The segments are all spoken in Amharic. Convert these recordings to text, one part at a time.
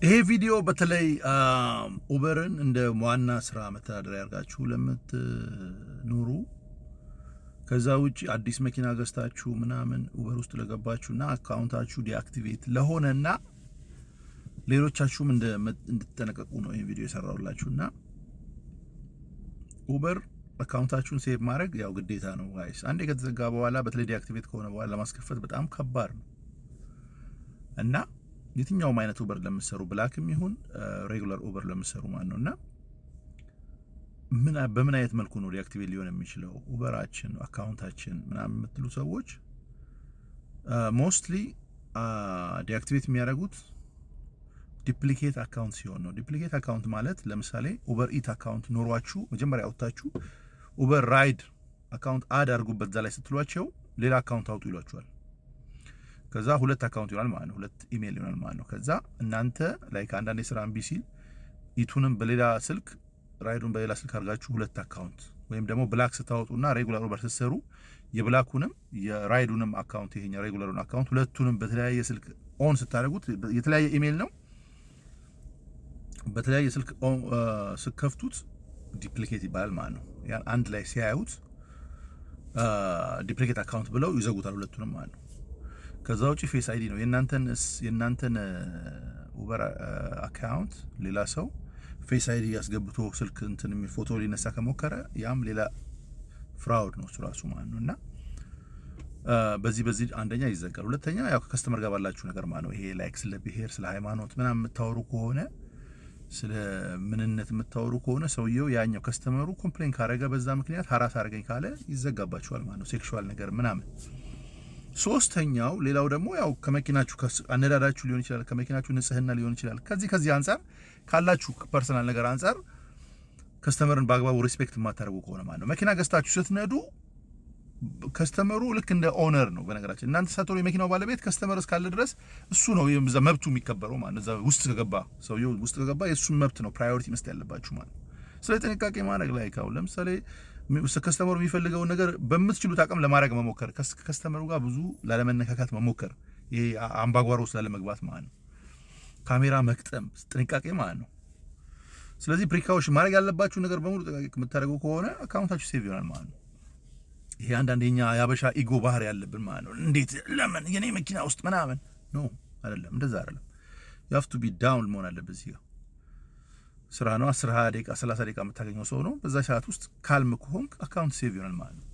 ይሄ ቪዲዮ በተለይ ኡበርን እንደ ዋና ስራ መተዳደሪያ ያርጋችሁ ለምትኖሩ ከዛ ውጪ አዲስ መኪና ገዝታችሁ ምናምን ኡበር ውስጥ ለገባችሁና አካውንታችሁ ዲአክቲቬት ለሆነና ሌሎቻችሁም እንድትጠነቀቁ ነው ይሄ ቪዲዮ የሰራውላችሁና ኡበር አካውንታችሁን ሴቭ ማድረግ ያው ግዴታ ነው ጋይስ። አንዴ ከተዘጋ በኋላ በተለይ ዲአክቲቬት ከሆነ በኋላ ለማስከፈት በጣም ከባድ ነው እና የትኛውም አይነት ኡበር ለምትሰሩ ብላክም ይሁን ሬጉላር ኡበር ለምትሰሩ ማለት ነውና በምን አይነት መልኩ ነው ዲአክቲቬት ሊሆን የሚችለው ኡበራችን አካውንታችን ምናምን የምትሉ ሰዎች ሞስትሊ ዲአክቲቬት የሚያደርጉት ዲፕሊኬት አካውንት ሲሆን ነው። ዲፕሊኬት አካውንት ማለት ለምሳሌ ኡበር ኢት አካውንት ኖሯችሁ መጀመሪያ አውጣችሁ ኡበር ራይድ አካውንት አድ አድርጉበት እዛ ላይ ስትሏቸው ሌላ አካውንት አውጡ ይሏችኋል። ከዛ ሁለት አካውንት ይሆናል ማለት ነው፣ ሁለት ኢሜል ይሆናል ማለት ነው። ከዛ እናንተ ላይክ አንዳንድ የስራ አምቢ ሲል ኢቱንም በሌላ ስልክ ራይዱን በሌላ ስልክ አድርጋችሁ ሁለት አካውንት ወይም ደግሞ ብላክ ስታወጡና ሬጉላር ኡበር ስትሰሩ የብላኩንም የራይዱንም አካውንት ይሄኛ ሬጉላሩን አካውንት ሁለቱንም በተለያየ ስልክ ኦን ስታደርጉት የተለያየ ኢሜል ነው በተለያየ ስልክ ስከፍቱት ዲፕሊኬት ይባላል ማለት ነው። ያን አንድ ላይ ሲያዩት ዲፕሊኬት አካውንት ብለው ይዘጉታል ሁለቱንም ማለት ነው። ከዛ ውጪ ፌስ አይዲ ነው የናንተን ኡበር አካውንት ሌላ ሰው ፌስ አይዲ ያስገብቶ ስልክ እንትን ፎቶ ሊነሳ ከሞከረ ያም ሌላ ፍራውድ ነው ራሱ ማለት ነውና በዚህ አንደኛ ይዘጋል። ሁለተኛ ያው ከከስተመር ጋር ባላችሁ ነገር ማለት ነው። ይሄ ላይክ ስለ ብሄር ስለ ሃይማኖት ምናምን የምታወሩ ከሆነ ስለ ምንነት የምታወሩ ከሆነ ሰውየው ያኛው ከስተመሩ ኮምፕሌን ካረገ በዛ ምክንያት ሀራስ አረገኝ ካለ ይዘጋባችኋል ማለት ነው። ሴክሹዋል ነገር ምናምን። ሶስተኛው ሌላው ደግሞ ያው ከመኪናችሁ አነዳዳችሁ ሊሆን ይችላል፣ ከመኪናችሁ ንጽህና ሊሆን ይችላል። ከዚህ አንፃር ካላችሁ ፐርሰናል ነገር አንፃር ከስተመርን በአግባቡ ሪስፔክት የማታደርጉ ከሆነ ማለት ነው። መኪና ገዝታችሁ ስትነዱ ከስተመሩ ልክ እንደ ኦነር ነው። በነገራችን እናንተ ሳትሆኑ የመኪናው ባለቤት ከስተመር እስካለ ድረስ እሱ ነው የዛ መብቱ የሚከበረው ማለት ነው። እዛ ውስጥ ከገባ ሰውየው ውስጥ ከገባ የሱ መብት ነው ፕራዮሪቲ መስጠት ያለባችሁ ማለት ነው። ስለ ጥንቃቄ ማድረግ ላይ ካው ለምሳሌ ከስተመሩ የሚፈልገው ነገር በምትችሉት አቅም ለማድረግ መሞከር፣ ከስተመሩ ጋር ብዙ ላለመነካካት መሞከር፣ ይሄ አምባጓሮ ስላለመግባት ማለት ነው። ካሜራ መክጠም ጥንቃቄ ማለት ነው። ስለዚህ ፕሪካውሽን ማድረግ ያለባችሁ ነገር በሙሉ ጥንቃቄ የምታደርጉ ከሆነ አካውንታችሁ ሴቭ ይሆናል ማለት ነው። ይሄ አንዳንደኛ ያበሻ ኢጎ ባህር ያለብን ማለት ነው። እንዴት ለምን የኔ መኪና ውስጥ ምናምን ነው አይደለም፣ እንደዛ አይደለም። you have to be down መሆን አለበት። እዚህ ጋር ስራ ነው 10 ደቂቃ 30 ደቂቃ የምታገኘው ሰው ነው። በዛ ሰዓት ውስጥ ካልም ከሆንክ አካውንት ሴቭ ይሆናል ማለት ነው።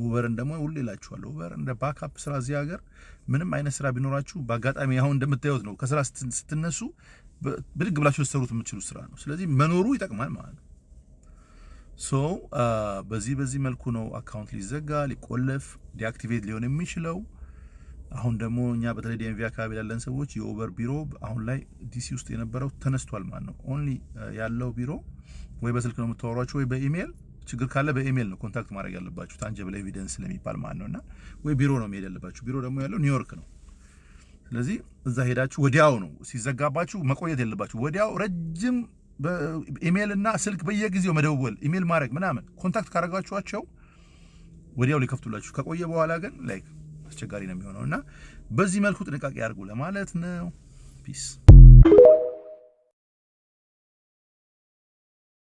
ኡበርን ደግሞ ሁሌ እላችኋለሁ ኡበር እንደ ባክአፕ ስራ እዚህ ሀገር ምንም አይነት ስራ ቢኖራችሁ በአጋጣሚ አሁን እንደምታዩት ነው ከስራ ስትነሱ ብድግ ብላችሁ ልትሰሩት የምትችሉት ስራ ነው። ስለዚህ መኖሩ ይጠቅማል ማለት ነው። ሶ በዚህ መልኩ ነው አካውንት ሊዘጋ ሊቆለፍ ዲአክቲቬት ሊሆን የሚችለው። አሁን ደግሞ እኛ በተለይ ዲኤምቪ አካባቢ ያለን ሰዎች የኡበር ቢሮ አሁን ላይ ዲሲ ውስጥ የነበረው ተነስቷል ማለት ነው። ኦንሊ ያለው ቢሮ ወይ በስልክ ነው የምታወሯቸው ወይ በኢሜል፣ ችግር ካለ በኢሜል ነው ኮንታክት ማድረግ ያለባችሁ ታንጀብል ኤቪደንስ ስለሚባል ማለት ነውና ወይ ቢሮ ነው መሄድ ያለባችሁ። ቢሮ ደግሞ ያለው ኒውዮርክ ነው። ስለዚህ እዛ ሄዳችሁ ወዲያው ነው ሲዘጋባችሁ መቆየት ያለባችሁ። ወዲያው ረጅም በኢሜል እና ስልክ በየጊዜው መደወል ኢሜል ማድረግ ምናምን ኮንታክት ካረጋችኋቸው ወዲያው ሊከፍቱላችሁ። ከቆየ በኋላ ግን ላይክ አስቸጋሪ ነው የሚሆነውና በዚህ መልኩ ጥንቃቄ ያድርጉ ለማለት ነው። ፒስ